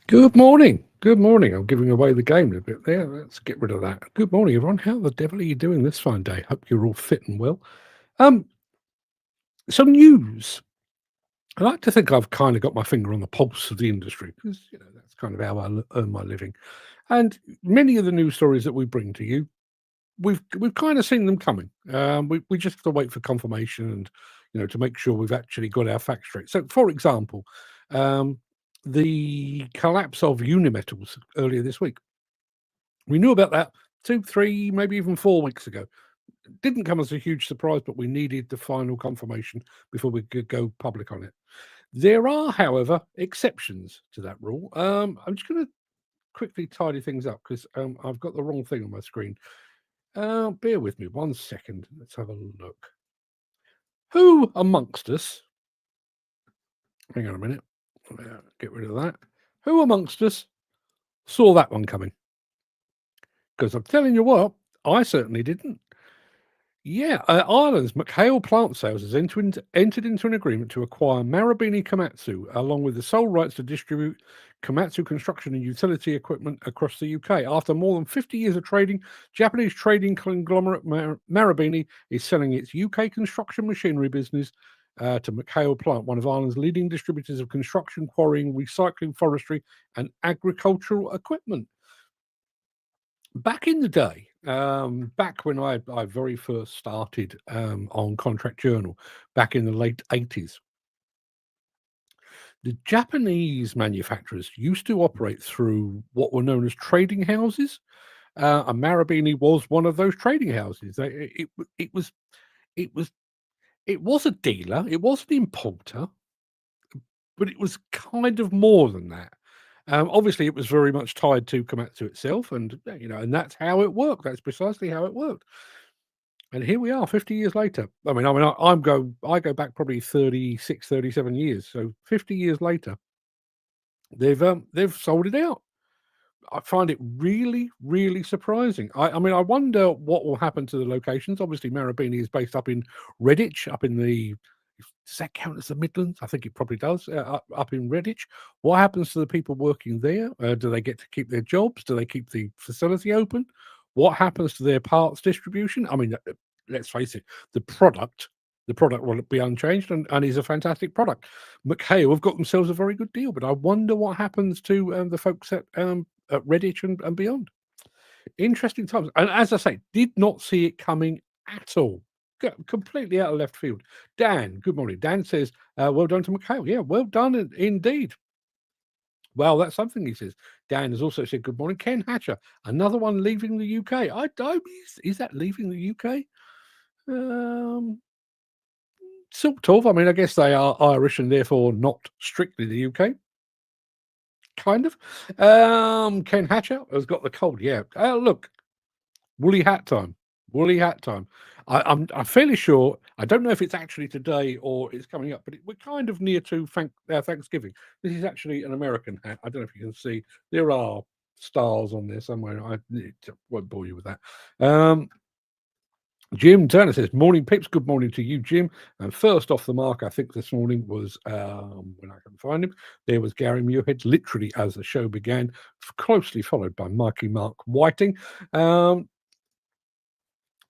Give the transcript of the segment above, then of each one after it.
Good morning. Good morning. I'm giving away the game a bit there. Let's get rid of that. Good morning, everyone. How the devil are you doing this fine day? Hope you're all fit and well. Um, some news. I like to think I've kind of got my finger on the pulse of the industry because that's kind of how I earn my living. And many of the news stories that we bring to you, we've kind of seen them coming. We just have to wait for confirmation and to make sure we've actually got our facts straight. So, for example, um, the collapse of Unimetals earlier this week. We knew about that 2, 3, maybe even 4 weeks ago. Didn't come as a huge surprise, but we needed the final confirmation before we could go public on it. There are, however, exceptions to that rule. I'm just going to quickly tidy things up because I've got the wrong thing on my screen. Bear with me 1 second. Let's have a look. Who amongst us, hang on a minute, get rid of that. Who amongst us saw that one coming? Because I'm telling you what, I certainly didn't. Yeah, Ireland's McHale Plant Sales has entered into an agreement to acquire Marubeni Komatsu, along with the sole rights to distribute Komatsu construction and utility equipment across the UK. After more than 50 years of trading, Japanese trading conglomerate Marubeni is selling its UK construction machinery business to McHale Plant, one of Ireland's leading distributors of construction, quarrying, recycling, forestry, and agricultural equipment. Back in the day, back when I very first started on Contract Journal, back in the late 80s, the Japanese manufacturers used to operate through what were known as trading houses. And Marubeni was one of those trading houses. It was it was it was a dealer, it was an importer, but it was kind of more than that. Obviously, it was very much tied to Komatsu itself, and and that's how it worked. That's precisely how it worked. And here we are 50 years later. I go back probably 36, 37 years. So 50 years later, they've sold it out. I find it really, really surprising. I wonder what will happen to the locations. Obviously, Marubeni is based up in Redditch, up in the does that count as the Midlands? I think it probably does. Up in Redditch, what happens to the people working there? Do they get to keep their jobs? Do they keep the facility open? What happens to their parts distribution? I mean, let's face it, the product, the product will be unchanged and is a fantastic product. McHale have got themselves a very good deal, but I wonder what happens to the folks at Redditch and beyond. Interesting times, and as I say, did not see it coming at all. Completely out of left field. Dan, good morning. Dan says, "Well done to McHale." Yeah, well done indeed. Well, that's something he says. Dan has also said, "Good morning, Ken Hatcher." Another one leaving the UK. I don't. Is that leaving the UK? Um, Sort of. I mean, I guess they are Irish and therefore not strictly the UK. Kind of. Ken Hatcher has got the cold. Yeah. Look, woolly hat time. Woolly hat time. I'm fairly sure. I don't know if it's actually today or it's coming up, but we're kind of near to Thanksgiving. This is actually an American hat. I don't know if you can see. There are stars on there somewhere. I won't bore you with that. Jim Turner says, "Morning, Pips. Good morning to you, Jim." And first off the mark, I think this morning was when I can find him. There was Gary Muirhead, literally as the show began, closely followed by Mikey Mark Whiting.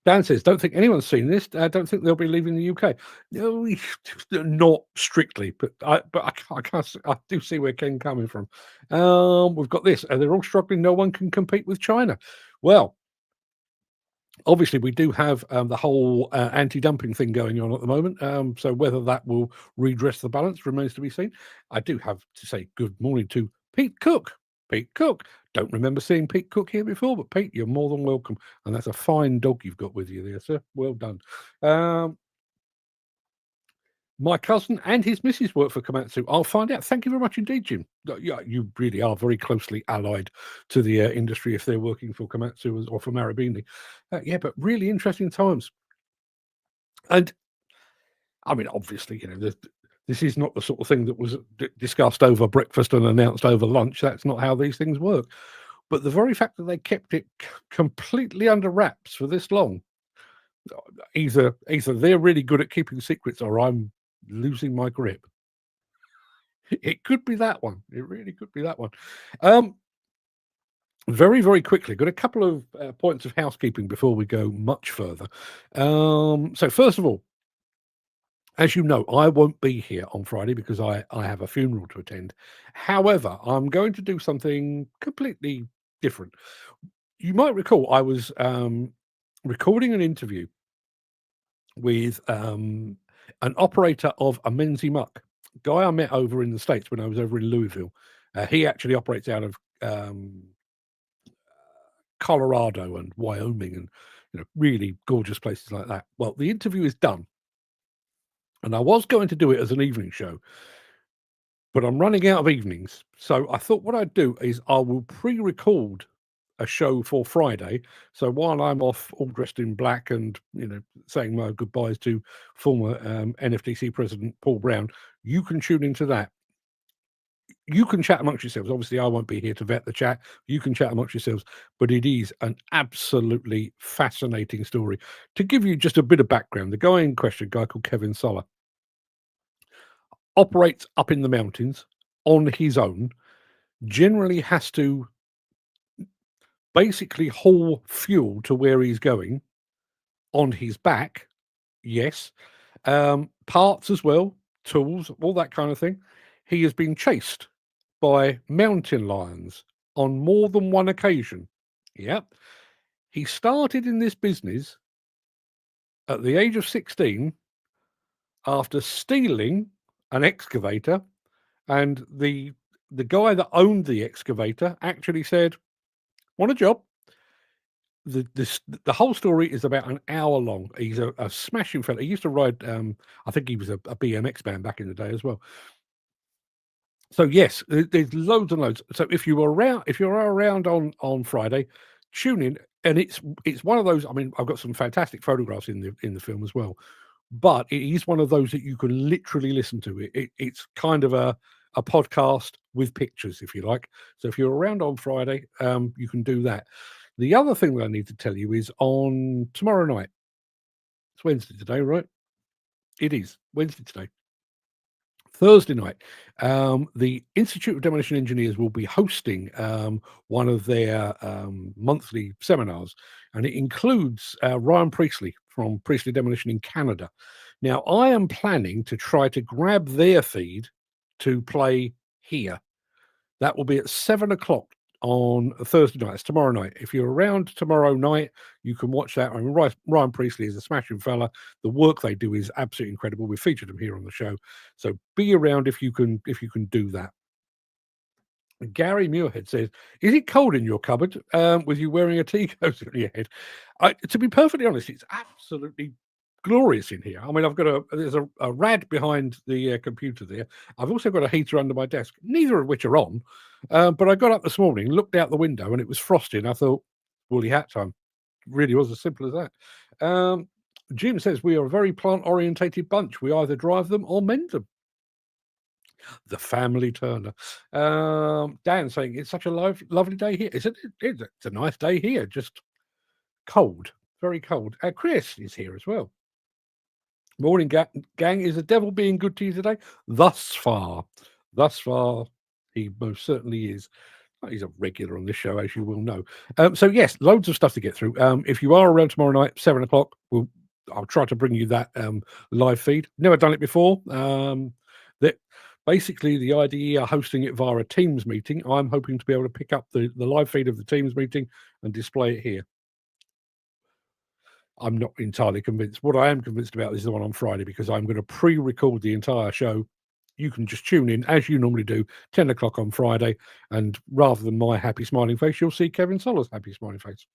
Dan says, "Don't think anyone's seen this. Don't think they'll be leaving the UK." No, not strictly, but I can't. I do see where Ken coming from. We've got this. They're all struggling. No one can compete with China. Well, obviously, we do have the whole anti-dumping thing going on at the moment. So whether that will redress the balance remains to be seen. I do have to say good morning to Pete Cook. Pete Cook. Don't remember seeing Pete Cook here before, but Pete, you're more than welcome. And that's a fine dog you've got with you there, sir. Well done. My cousin and his missus work for Komatsu. I'll find out. Thank you very much indeed, Jim. Yeah, you really are very closely allied to the industry if they're working for Komatsu or for Marubeni. Yeah, but really interesting times. And I mean, obviously, this is not the sort of thing that was discussed over breakfast and announced over lunch. That's not how these things work. But the very fact that they kept it completely under wraps for this long, either they're really good at keeping secrets or I'm losing my grip. It could be that one. It really could be that one. Very, very quickly, got a couple of points of housekeeping before we go much further. So first of all, as you know, I won't be here on Friday because I have a funeral to attend. However, I'm going to do something completely different. You might recall I was recording an interview with an operator of a Menzie Muck, guy I met over in the States when I was over in Louisville. He actually operates out of Colorado and Wyoming and really gorgeous places like that. Well, the interview is done. And I was going to do it as an evening show, but I'm running out of evenings. So I thought what I'd do is I will pre-record a show for Friday. So while I'm off all dressed in black and, saying my goodbyes to former NFTC President Paul Brown, you can tune into that. You can chat amongst yourselves. Obviously, I won't be here to vet the chat. You can chat amongst yourselves, but it is an absolutely fascinating story. To give you just a bit of background, the guy in question, a guy called Kevin Soller, operates up in the mountains on his own, generally has to basically haul fuel to where he's going on his back. Yes. Parts as well, tools, all that kind of thing. He has been chased by mountain lions on more than one occasion. Yep. He started in this business at the age of 16 after stealing an excavator, and the guy that owned the excavator actually said, "Want a job?" The whole story is about an hour long. He's a smashing fella. He used to ride. I think he was a BMX man back in the day as well. So yes, there's loads and loads. So if you're around on Friday, tune in. And it's one of those. I mean, I've got some fantastic photographs in the film as well, but it is one of those that you can literally listen to. It's kind of a podcast with pictures, if you like. So if you're around on Friday, you can do that. The other thing that I need to tell you is on tomorrow night. It's Wednesday today, right? It is Wednesday today. Thursday night, the Institute of Demolition Engineers will be hosting one of their monthly seminars, and it includes Ryan Priestley from Priestley Demolition in Canada. Now, I am planning to try to grab their feed to play here. That will be at 7:00 on Thursday night. It's tomorrow night. If you're around tomorrow night, you can watch that. I mean, Ryan Priestley is a smashing fella. The work they do is absolutely incredible. We've featured him here on the show, so be around if you can do that. Gary Muirhead says, "Is it cold in your cupboard with you wearing a tea coat on your head?" To be perfectly honest, it's absolutely glorious in here. I mean, there's a rad behind the computer there. I've also got a heater under my desk, neither of which are on. But I got up this morning, looked out the window, and it was frosty, and I thought, woolly hat time. It really was as simple as that. Jim says, "We are a very plant-orientated bunch. We either drive them or mend them." The family Turner. Dan saying, "It's such a lovely day here." It's a nice day here, just cold, very cold. Chris is here as well. Morning, gang. Is the devil being good to you today? Thus far, he most certainly is. He's a regular on this show, as you will know. So yes, loads of stuff to get through. If you are around tomorrow night, 7:00, I'll try to bring you that live feed. Never done it before. That basically the IDE are hosting it via a Teams meeting. I'm hoping to be able to pick up the live feed of the Teams meeting and display it here. I'm not entirely convinced. What I am convinced about is the one on Friday, because I'm going to pre-record the entire show. You can just tune in as you normally do, 10:00 on Friday, and rather than my happy smiling face, you'll see Kevin Soller's happy smiling face.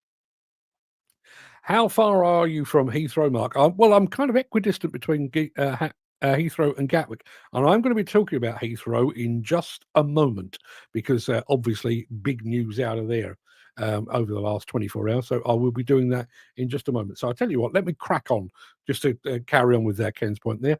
How far are you from Heathrow, Mark? Well, I'm kind of equidistant between Heathrow and Gatwick, and I'm going to be talking about Heathrow in just a moment, because obviously big news out of there over the last 24 hours. So I will be doing that in just a moment. So I'll tell you what, let me crack on just to carry on with Ken's point there.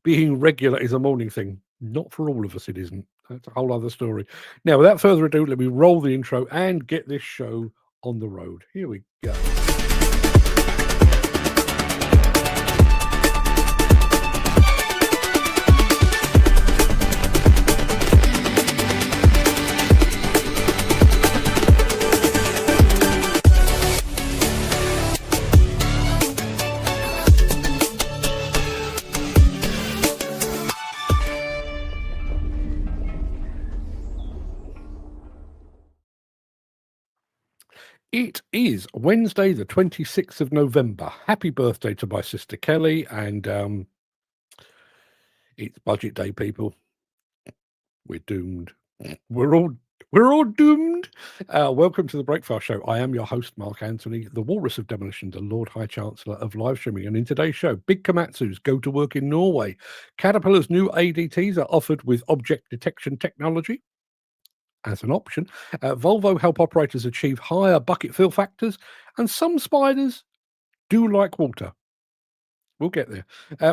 Being regular is a morning thing. Not for all of us, it isn't. That's a whole other story. Now, without further ado, let me roll the intro and get this show on the road. Here we go. It is Wednesday, the 26th of November. Happy birthday to my sister Kelly, and it's budget day, people. We're doomed. We're all doomed. Welcome to the Breakfast Show. I am your host, Mark Anthony, the Walrus of Demolition, the Lord High Chancellor of live streaming. And in today's show, big Komatsus go to work in Norway. Caterpillar's new ADTs are offered with object detection technology as an option. Volvo help operators achieve higher bucket fill factors, and some spiders do like water. We'll get there.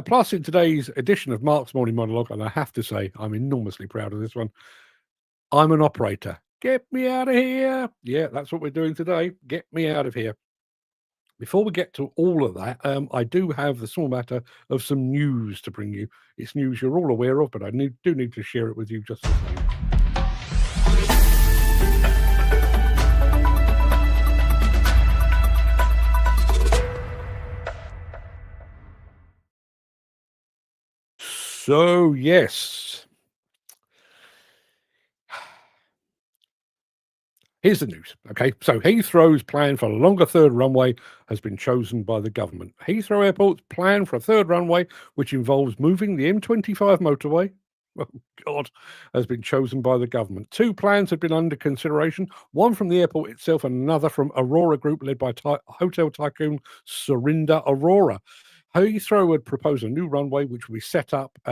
Plus, in today's edition of Mark's Morning Monologue, and I have to say, I'm enormously proud of this one, I'm an operator. Get me out of here. Yeah, that's what we're doing today. Get me out of here. Before we get to all of that, I do have the small matter of some news to bring you. It's news you're all aware of, but I do need to share it with you just the same. So, yes. Here's the news, okay? So Heathrow's plan for a longer third runway has been chosen by the government. Heathrow Airport's plan for a third runway, which involves moving the M25 motorway, oh God, has been chosen by the government. Two plans have been under consideration, one from the airport itself and another from Aurora Group, led by hotel tycoon Surinder Arora. Heathrow would propose a new runway which will be set up to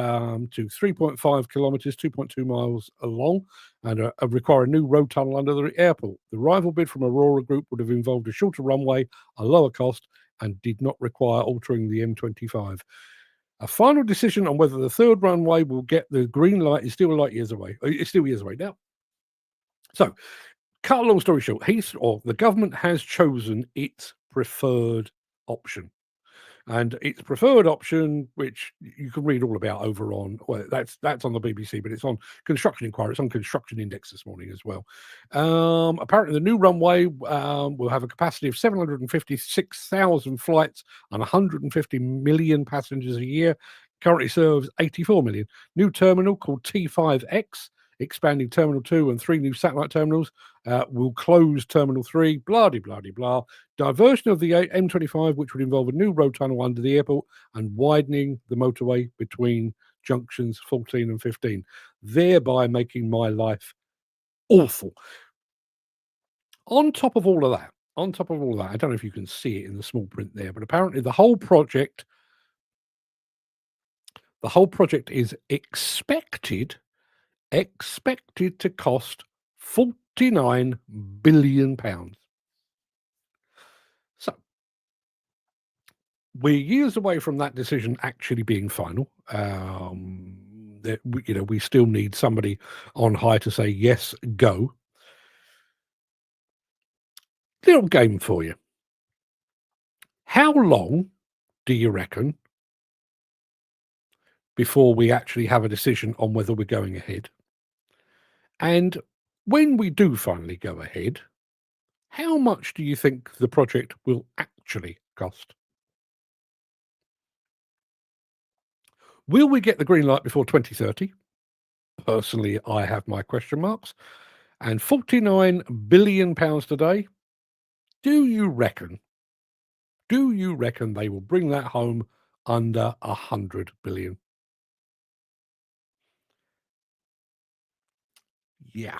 3.5 kilometres, 2.2 miles long, and require a new road tunnel under the airport. The rival bid from Aurora Group would have involved a shorter runway, a lower cost, and did not require altering the M25. A final decision on whether the third runway will get the green light is still light years away. It's still years away now. So, cut a long story short, the government has chosen its preferred option. And its preferred option, which you can read all about over on, well, that's on the BBC, but it's on Construction Inquiry. It's on Construction Index this morning as well. Apparently, the new runway will have a capacity of 756,000 flights and 150 million passengers a year. Currently serves 84 million. New terminal called T5X, expanding Terminal 2 and 3 new satellite terminals, will close Terminal 3, blah. Diversion of the M25, which would involve a new road tunnel under the airport and widening the motorway between junctions 14 and 15, thereby making my life awful. On top of all of that, I don't know if you can see it in the small print there, but apparently the whole project is expected to cost £49 billion. So we're years away from that decision actually being final. We still need somebody on high to say yes, go. Little game for you. How long do you reckon before we actually have a decision on whether we're going ahead? And when we do finally go ahead, how much do you think the project will actually cost? Will we get the green light before 2030? Personally, I have my question marks. And £49 billion today, do you reckon they will bring that home under 100 billion? Yeah.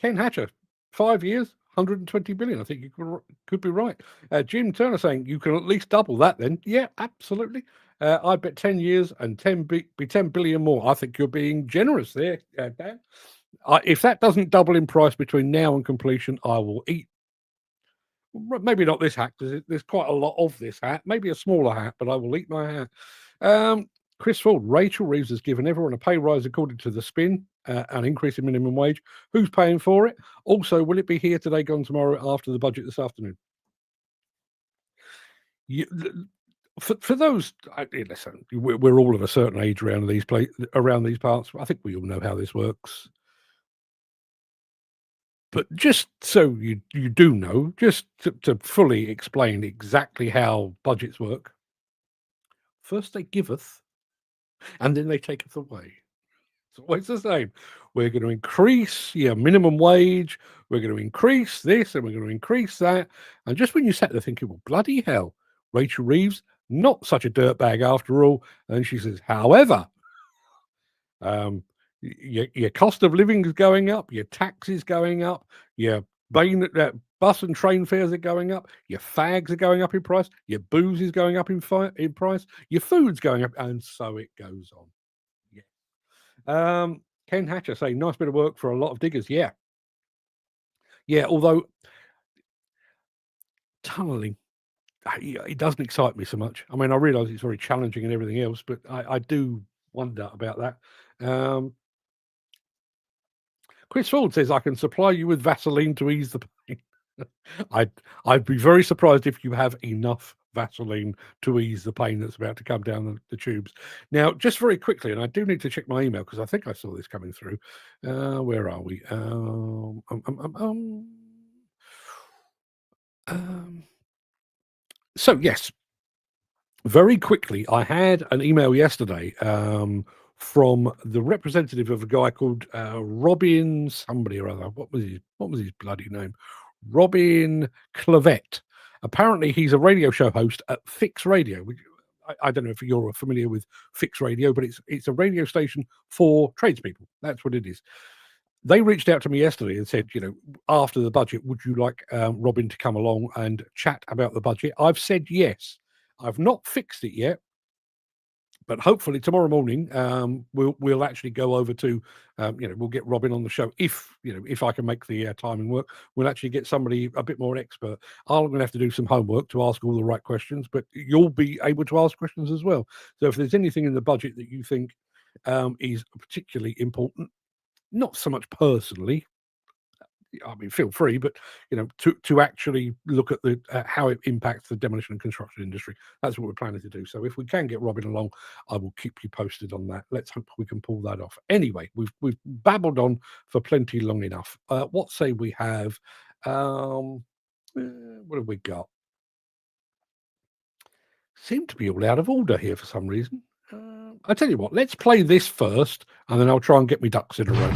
Ken Hatcher, 5 years, 120 billion. I think you could be right. Jim Turner saying you can at least double that then. Yeah, absolutely. I bet 10 years and 10 billion more. I think you're being generous there, Dan. If that doesn't double in price between now and completion, I will eat. Maybe not this hat, because there's quite a lot of this hat. Maybe a smaller hat, but I will eat my hat. Chris Ford, Rachel Reeves has given everyone a pay rise according to the spin, an increase in minimum wage. Who's paying for it? Also, will it be here today, gone tomorrow, after the budget this afternoon? For those, listen, we're all of a certain age around these parts. I think we all know how this works. But just so you do know, just to fully explain exactly how budgets work, first they giveth, and then they taketh away. It's always the same. we're going to increase your minimum wage, we're going to increase this, and we're going to increase that. And just when you sat there thinking, well, bloody hell, Rachel Reeves, not such a dirtbag after all. And she says, however, your cost of living is going up, your taxes going up, your bus and train fares are going up, your fags are going up in price, your booze is going up in price, your food's going up, and so it goes on. Yeah. Ken Hatcher saying, nice bit of work for a lot of diggers. Yeah. Yeah, although tunneling, it doesn't excite me so much. I mean, I realise it's very challenging and everything else, but I do wonder about that. Chris Ford says, I can supply you with Vaseline to ease the pain. I'd be very surprised if you have enough Vaseline to ease the pain that's about to come down the tubes. Now, just very quickly, and I do need to check my email because I think I saw this coming through. Where are we? So, yes, very quickly, I had an email yesterday from the representative of a guy called Robin somebody or other. What was his bloody name? Robin Clavette. Apparently, he's a radio show host at Fix Radio. I don't know if you're familiar with Fix Radio, but it's a radio station for tradespeople. That's what it is. They reached out to me yesterday and said, after the budget, would you like Robin to come along and chat about the budget? I've said yes. I've not fixed it yet, but hopefully tomorrow morning we'll actually go over to we'll get Robin on the show if I can make the timing work. We'll actually get somebody a bit more expert. I'm going to have to do some homework to ask all the right questions, but you'll be able to ask questions as well. So if there's anything in the budget that you think is particularly important, not so much personally, I mean, feel free, but to actually look at the how it impacts the demolition and construction industry. That's what we're planning to do. So if we can get Robin along, I will keep you posted on that. Let's hope we can pull that off. Anyway, we've babbled on for plenty long enough. What say we have? What have we got? Seem to be all out of order here for some reason. I tell you what, let's play this first, and then I'll try and get my ducks in a row.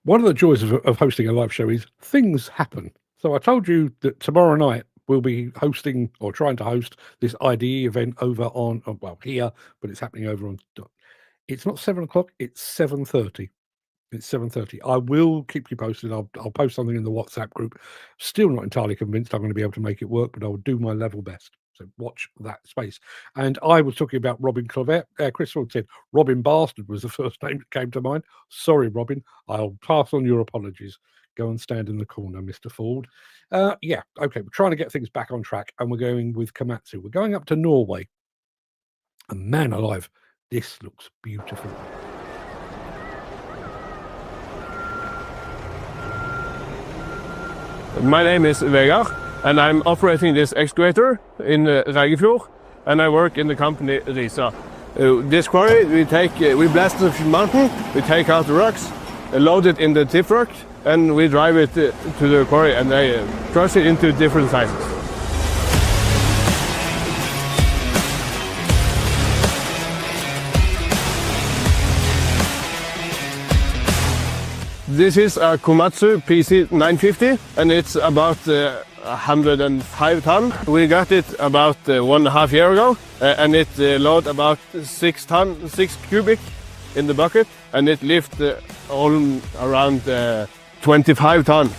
One of the joys of hosting a live show is things happen. So I told you that tomorrow night we'll be hosting or trying to host this IDE event over on, here, but it's happening over on, it's not 7 o'clock, it's 7:30. It's 7:30. I will keep you posted. I'll post something in the WhatsApp group. Still not entirely convinced I'm going to be able to make it work, but I'll do my level best. So watch that space. And I was talking about Robin Clavette. Chris Ford said Robin Bastard was the first name that came to mind. Sorry, Robin. I'll pass on your apologies. Go and stand in the corner, Mr. Ford. Yeah, okay. We're trying to get things back on track, and we're going with Komatsu. We're going up to Norway. And man alive, this looks beautiful. My name is Vegard, and I'm operating this excavator in Reigefjord, and I work in the company Risa. This quarry, we blast the mountain, we take out the rocks, load it in the tip truck, and we drive it to the quarry, and they crush it into different sizes. This is a Komatsu PC 950 and it's about 105 ton. We got it about 1.5 years ago and it load about 6 cubic in the bucket and it lift all around 25 ton.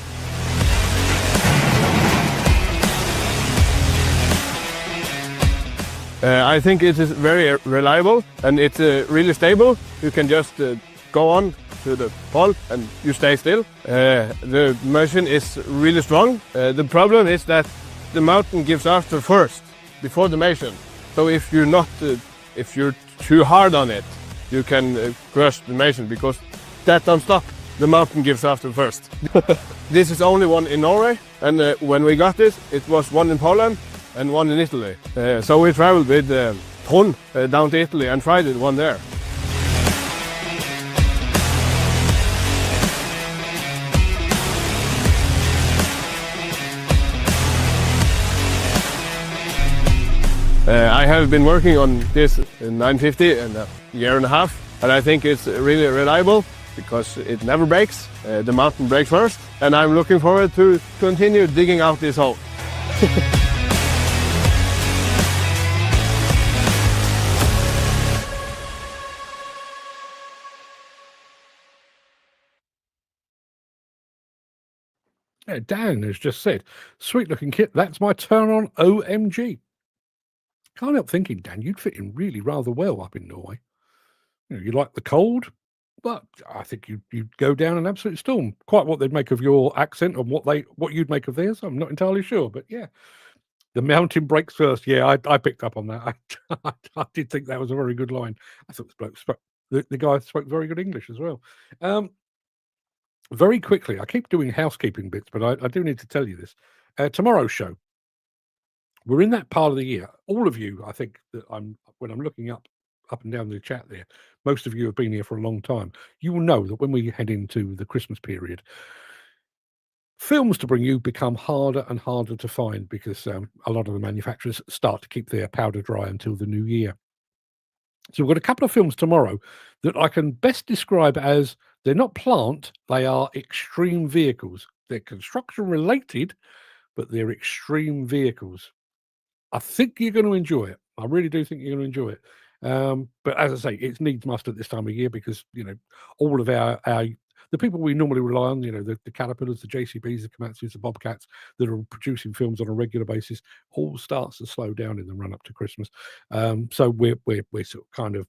I think it is very reliable and it's really stable. You can just go on to the pole and you stay still. The machine is really strong. The problem is that the mountain gives after first, before the machine. So if you're too hard on it, you can crush the machine because that don't stop. The mountain gives after first. This is only one in Norway, and when we got this, it was one in Poland and one in Italy. So we traveled with Trond down to Italy and tried it one there. I have been working on this 950 in a year and a half, and I think it's really reliable because it never breaks. The mountain breaks first, and I'm looking forward to continue digging out this hole. Yeah, Dan has just said, sweet looking kit, that's my turn on OMG. Can't help thinking, Dan, you'd fit in really rather well up in Norway. You know, you like the cold, but I think you'd go down an absolute storm. Quite what they'd make of your accent and what you'd make of theirs, I'm not entirely sure. But yeah, the mountain breaks first. Yeah, I picked up on that. I did think that was a very good line. I thought the guy spoke very good English as well. Very quickly, I keep doing housekeeping bits, but I do need to tell you this. Tomorrow's show. We're in that part of the year. All of you, I think that when I'm looking up and down the chat there, most of you have been here for a long time. You will know that when we head into the Christmas period, films to bring you become harder and harder to find because a lot of the manufacturers start to keep their powder dry until the new year. So we've got a couple of films tomorrow that I can best describe as they're not plant, they are extreme vehicles. They're construction related, but they're extreme vehicles. I think you're going to enjoy it. I really do think you're going to enjoy it. But as I say, it's needs must at this time of year because, you know, all of the people we normally rely on, you know, the Caterpillars, the JCBs, the Komatsus, the Bobcats that are producing films on a regular basis, all starts to slow down in the run up to Christmas. So we're sort of kind of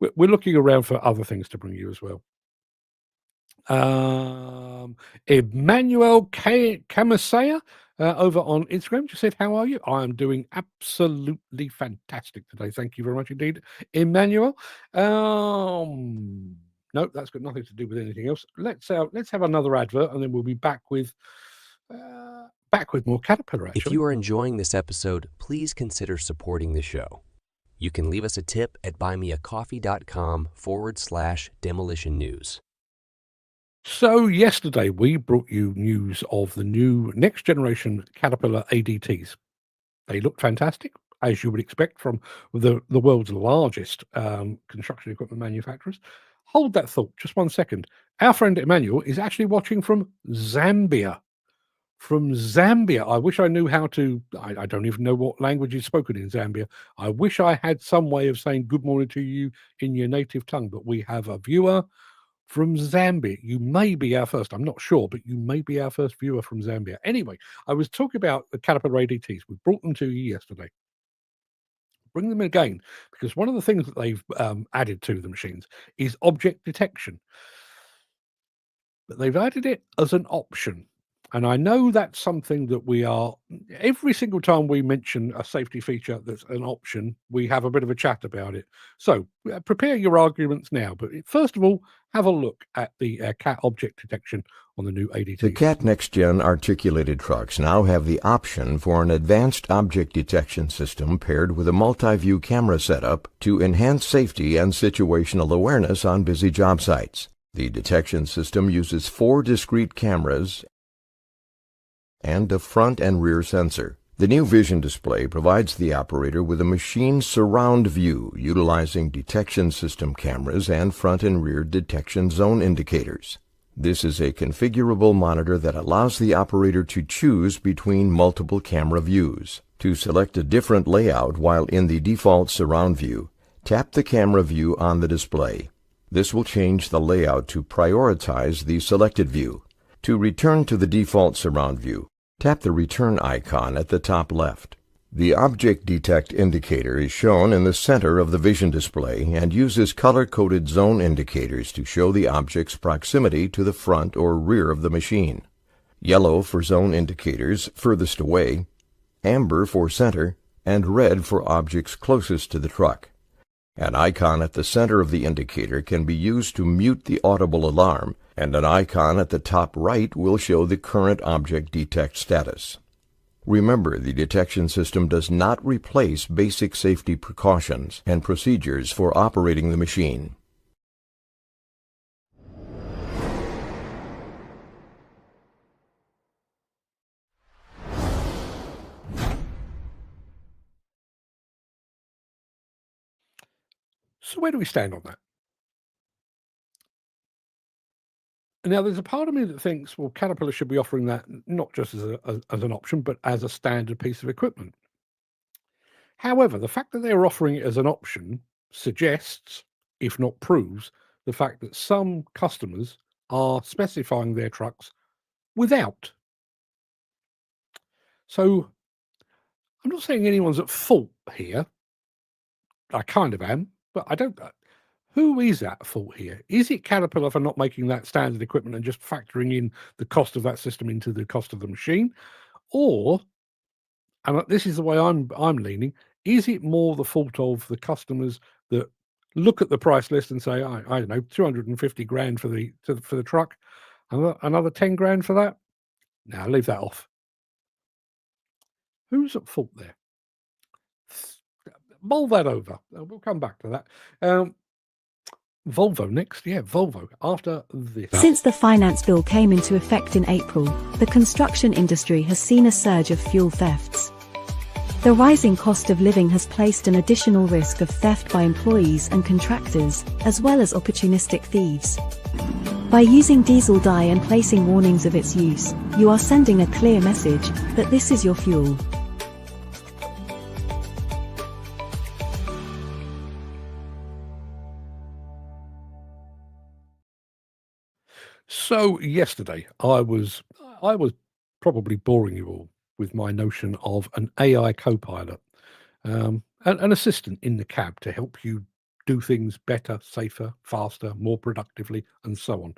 we're looking around for other things to bring you as well. Emmanuel Kamasaya over on Instagram just said, how are you? I am doing absolutely fantastic today. Thank you very much indeed, Emmanuel. No, that's got nothing to do with anything else. Let's have another advert and then we'll be back with more Caterpillar action. If you are enjoying this episode, please consider supporting the show. You can leave us a tip at buymeacoffee.com/demolition news. So yesterday we brought you news of the new next generation Caterpillar ADTs. They look fantastic, as you would expect from the world's largest construction equipment manufacturers. Hold that thought, just 1 second. Our friend Emmanuel is actually watching from Zambia. From Zambia. I wish I knew how to, I don't even know what language is spoken in Zambia. I wish I had some way of saying good morning to you in your native tongue, but we have a viewer from Zambia. You may be our first, I'm not sure, but you may be our first viewer from Zambia. Anyway, I was talking about the Caterpillar ADTs. We brought them to you yesterday. Bring them again, because one of the things that they've added to the machines is object detection. But they've added it as an option. And I know that's something that we are, every single time we mention a safety feature that's an option, we have a bit of a chat about it. So prepare your arguments now. But first of all, have a look at the CAT object detection on the new ADT. The CAT Next Gen articulated trucks now have the option for an advanced object detection system paired with a multi-view camera setup to enhance safety and situational awareness on busy job sites. The detection system uses 4 discrete cameras and a front and rear sensor. The new vision display provides the operator with a machine surround view utilizing detection system cameras and front and rear detection zone indicators. This is a configurable monitor that allows the operator to choose between multiple camera views. To select a different layout while in the default surround view, tap the camera view on the display. This will change the layout to prioritize the selected view. To return to the default surround view, tap the return icon at the top left. The Object Detect indicator is shown in the center of the vision display and uses color-coded zone indicators to show the object's proximity to the front or rear of the machine. Yellow for zone indicators furthest away, amber for center, and red for objects closest to the truck. An icon at the center of the indicator can be used to mute the audible alarm, and an icon at the top right will show the current Object Detect status. Remember, the detection system does not replace basic safety precautions and procedures for operating the machine. So where do we stand on that? Now, there's a part of me that thinks, well, Caterpillar should be offering that not just as an option, but as a standard piece of equipment. However, the fact that they're offering it as an option suggests, if not proves, the fact that some customers are specifying their trucks without. So I'm not saying anyone's at fault here. I kind of am, but I don't. Who is at fault here? Is it Caterpillar for not making that standard equipment and just factoring in the cost of that system into the cost of the machine? Or, and this is the way I'm leaning, is it more the fault of the customers that look at the price list and say, I don't know, 250 grand for the truck, another 10 grand for that? Now leave that off. Who's at fault there? Mull that over. We'll come back to that. Volvo next. Yeah, Volvo after this. Since the finance bill came into effect in April, the construction industry has seen a surge of fuel thefts. The rising cost of living has placed an additional risk of theft by employees and contractors, as well as opportunistic thieves. By using diesel dye and placing warnings of its use, you are sending a clear message that this is your fuel. So yesterday, I was probably boring you all with my notion of an AI co-pilot, an assistant in the cab to help you do things better, safer, faster, more productively, and so on.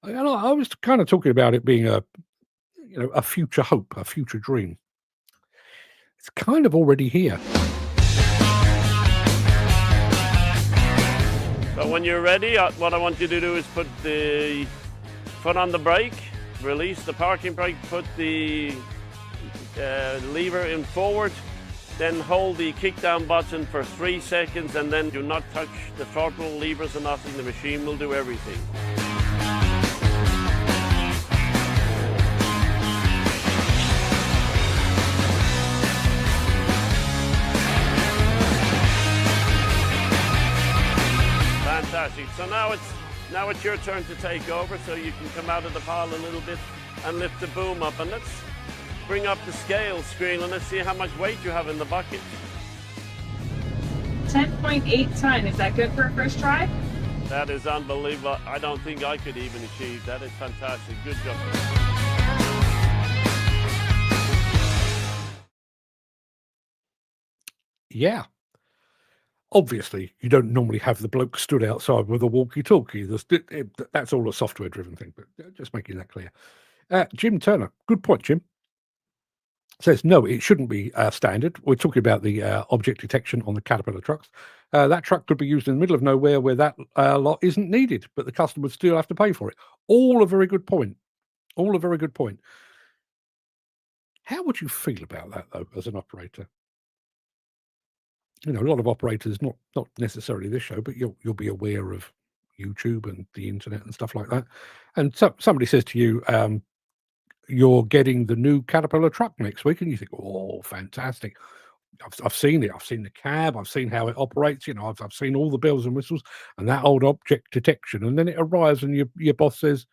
And I was kind of talking about it being a future hope, a future dream. It's kind of already here. So when you're ready, what I want you to do is put the foot on the brake, release the parking brake, put the lever in forward, then hold the kick down button for 3 seconds and then do not touch the throttle, levers or nothing. The machine will do everything. Fantastic. So now it's your turn to take over, so you can come out of the pile a little bit and lift the boom up. And let's bring up the scale screen and let's see how much weight you have in the bucket. 10.8 ton. Is that good for a first try? That is unbelievable. I don't think I could even achieve that. It's fantastic. Good job. Yeah. Obviously, you don't normally have the bloke stood outside with a walkie-talkie. That's all a software-driven thing, but just making that clear. Jim Turner, good point, Jim. Says, no, it shouldn't be standard. We're talking about the object detection on the Caterpillar trucks. That truck could be used in the middle of nowhere where that lot isn't needed, but the customer would still have to pay for it. All a very good point. All a very good point. How would you feel about that, though, as an operator? A lot of operators, not necessarily this show, but you'll be aware of YouTube and the internet and stuff like that. And somebody says to you, you're getting the new Caterpillar truck next week, and you think, oh, fantastic. I've seen it. I've seen the cab. I've seen how it operates. I've seen all the bells and whistles and that old object detection. And then it arrives and your boss says,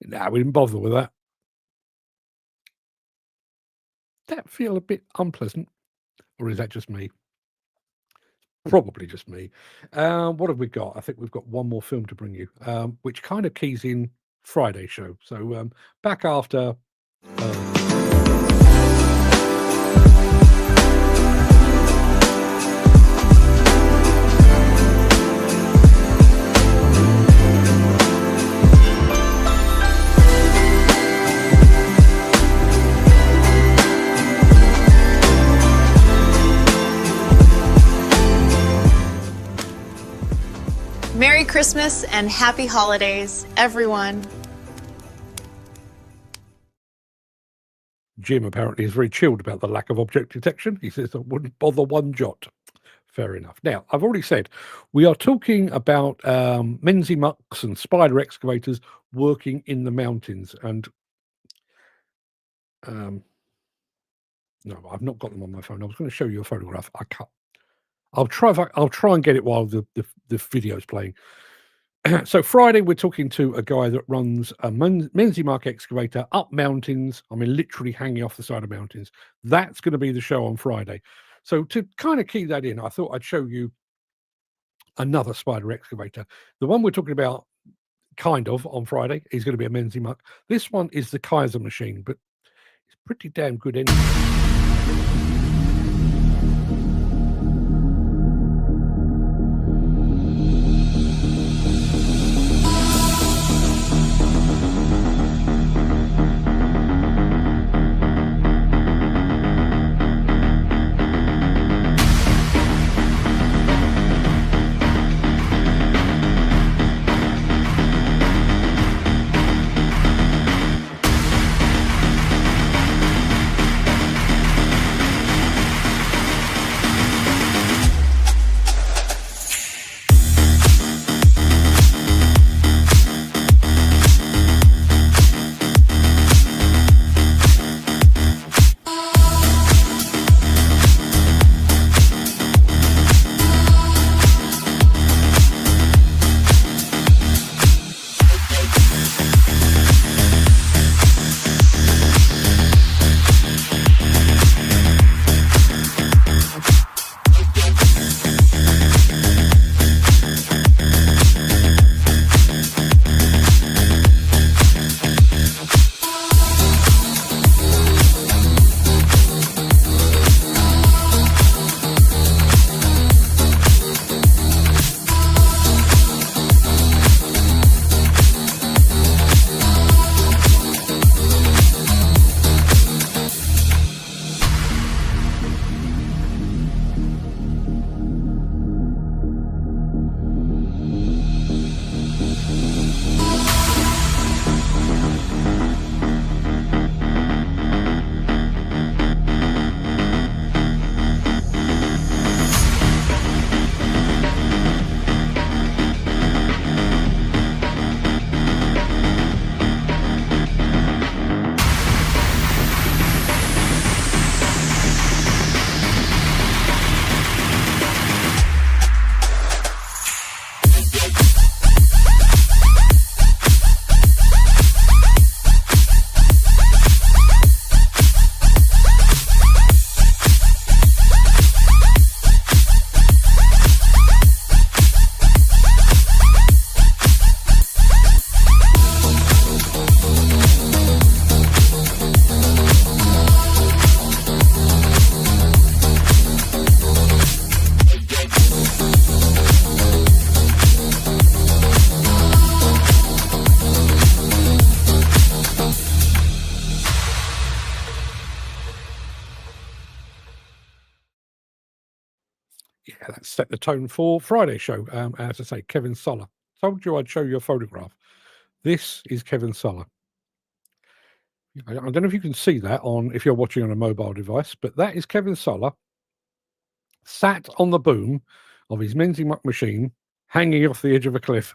No, we didn't bother with that. That feel a bit unpleasant, or is that just me? Probably just me. What have we got? I think we've got one more film to bring you, which kind of keys in Friday show. So back after. Merry Christmas and happy holidays, everyone. Jim apparently is very chilled about the lack of object detection. He says, I wouldn't bother one jot. Fair enough. Now, I've already said we are talking about Menzie mucks and spider excavators working in the mountains. And no, I've not got them on my phone. I was going to show you a photograph. I can't. I'll try and get it while the video's playing. So Friday, we're talking to a guy that runs a Menzie Mark excavator up mountains. I mean, literally hanging off the side of mountains. That's going to be the show on Friday. So to kind of key that in, I thought I'd show you another spider excavator. The one we're talking about kind of on Friday is going to be a Menzie Mark. This one is the Kaiser machine, but it's pretty damn good anyway. Yeah, that set the tone for Friday's show. As I say, Kevin Suller. Told you I'd show you a photograph. This is Kevin Suller. I don't know if you can see that on if you're watching on a mobile device, but that is Kevin Suller sat on the boom of his Menzie muck machine, hanging off the edge of a cliff.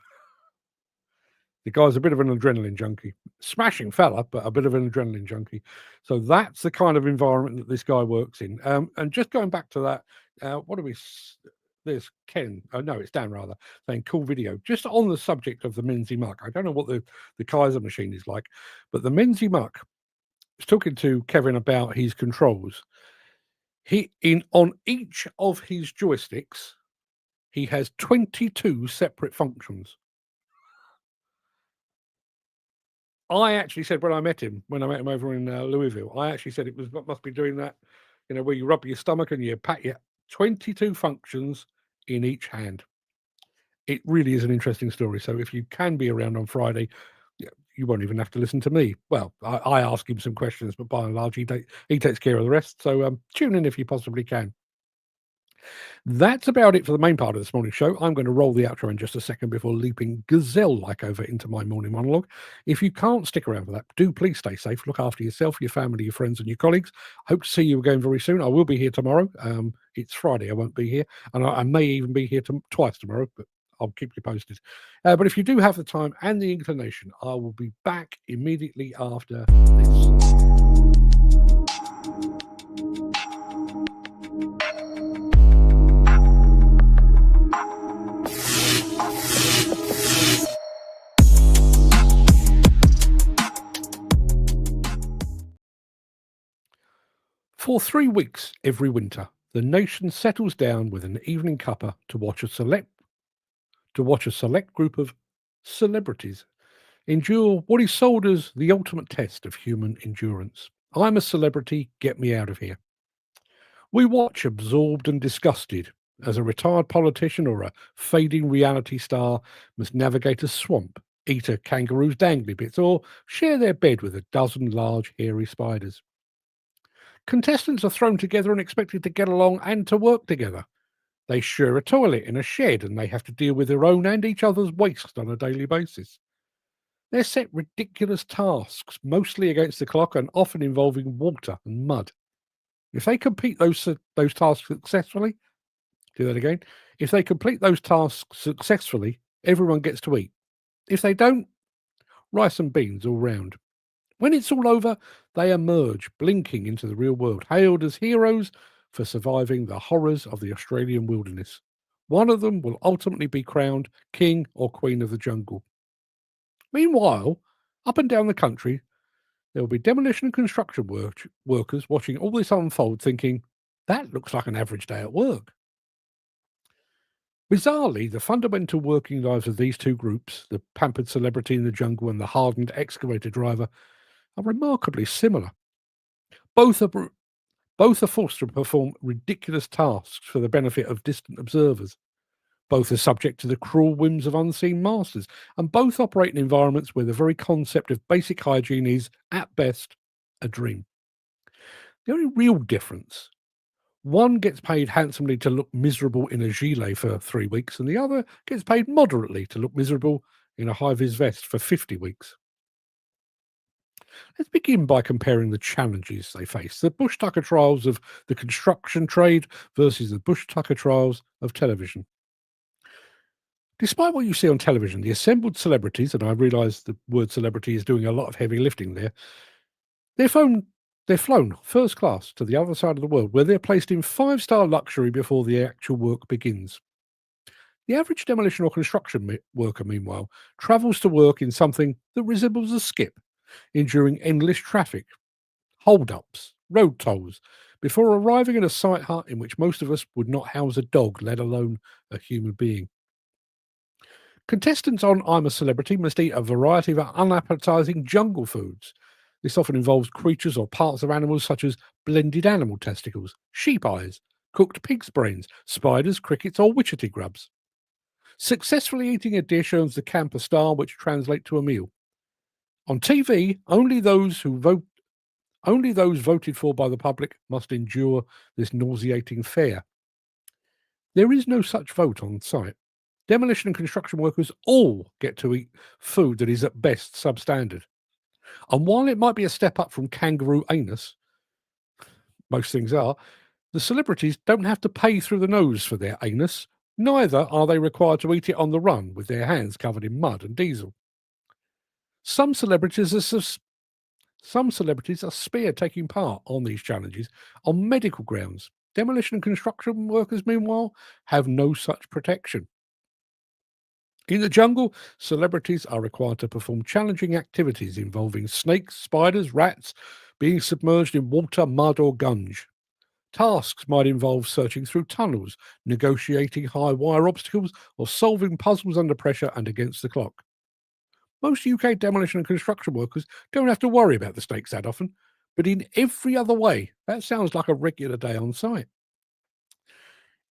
The guy's a bit of an adrenaline junkie. Smashing fella, but a bit of an adrenaline junkie. So that's the kind of environment that this guy works in. And just going back to that, what do we... there's Ken. Oh, no, it's Dan rather, saying cool video. Just on the subject of the Menzie Muck. I don't know what the Kaiser machine is like, but the Menzie Muck was talking to Kevin about his controls. On each of his joysticks, he has 22 separate functions. I actually said when I met him over in Louisville, I actually said it must be doing that, where you rub your stomach and you pat your 22 functions in each hand. It really is an interesting story. So if you can be around on Friday, you won't even have to listen to me. Well, I ask him some questions, but by and large, he takes care of the rest. So tune in if you possibly can. That's about it for the main part of this morning's show. I'm going to roll the outro in just a second before leaping gazelle-like over into my morning monologue. If you can't stick around for that, do please stay safe. Look after yourself, your family, your friends, and your colleagues. Hope to see you again very soon. I will be here tomorrow. It's Friday. I won't be here. And I may even be here twice tomorrow, but I'll keep you posted. But if you do have the time and the inclination, I will be back immediately after this. For 3 weeks every winter, the nation settles down with an evening cuppa to watch a select group of celebrities endure what is sold as the ultimate test of human endurance. I'm a celebrity, get me out of here. We watch absorbed and disgusted as a retired politician or a fading reality star must navigate a swamp, eat a kangaroo's dangly bits, or share their bed with a dozen large hairy spiders. Contestants are thrown together and expected to get along and to work together. They share a toilet in a shed and they have to deal with their own and each other's waste on a daily basis. They're set ridiculous tasks, mostly against the clock and often involving water and mud. If they complete those tasks successfully, do that again. If they complete those tasks successfully, everyone gets to eat. If they don't, rice and beans all round. When it's all over, they emerge, blinking into the real world, hailed as heroes for surviving the horrors of the Australian wilderness. One of them will ultimately be crowned king or queen of the jungle. Meanwhile, up and down the country, there will be demolition and construction workers watching all this unfold thinking, that looks like an average day at work. Bizarrely, the fundamental working lives of these two groups, the pampered celebrity in the jungle and the hardened excavator driver, are remarkably similar. Both are forced to perform ridiculous tasks for the benefit of distant observers. Both are subject to the cruel whims of unseen masters, and both operate in environments where the very concept of basic hygiene is, at best, a dream. The only real difference, one gets paid handsomely to look miserable in a gilet for 3 weeks, and the other gets paid moderately to look miserable in a high-vis vest for 50 weeks. Let's begin by comparing the challenges they face. The bush tucker trials of the construction trade versus the bush tucker trials of television. Despite what you see on television, the assembled celebrities, and I realise the word celebrity is doing a lot of heavy lifting there, they're flown first class to the other side of the world, where they're placed in 5-star luxury before the actual work begins. The average demolition or construction worker, meanwhile, travels to work in something that resembles a skip, enduring endless traffic, hold-ups, road tolls, before arriving at a site hut in which most of us would not house a dog, let alone a human being. Contestants on I'm a Celebrity must eat a variety of unappetizing jungle foods. This often involves creatures or parts of animals such as blended animal testicles, sheep eyes, cooked pig's brains, spiders, crickets, or witchetty grubs. Successfully eating a dish earns the camp a star, which translates to a meal. On TV, only those voted for by the public must endure this nauseating fare. There is no such vote on site. Demolition and construction workers all get to eat food that is at best substandard. And while it might be a step up from kangaroo anus, most things are, the celebrities don't have to pay through the nose for their anus. Neither are they required to eat it on the run with their hands covered in mud and diesel. Some celebrities are spared taking part on these challenges on medical grounds. Demolition and construction workers, meanwhile, have no such protection. In the jungle, celebrities are required to perform challenging activities involving snakes, spiders, rats, being submerged in water, mud, or gunge. Tasks might involve searching through tunnels, negotiating high wire obstacles, or solving puzzles under pressure and against the clock. Most UK demolition and construction workers don't have to worry about the stakes that often, but in every other way, that sounds like a regular day on site.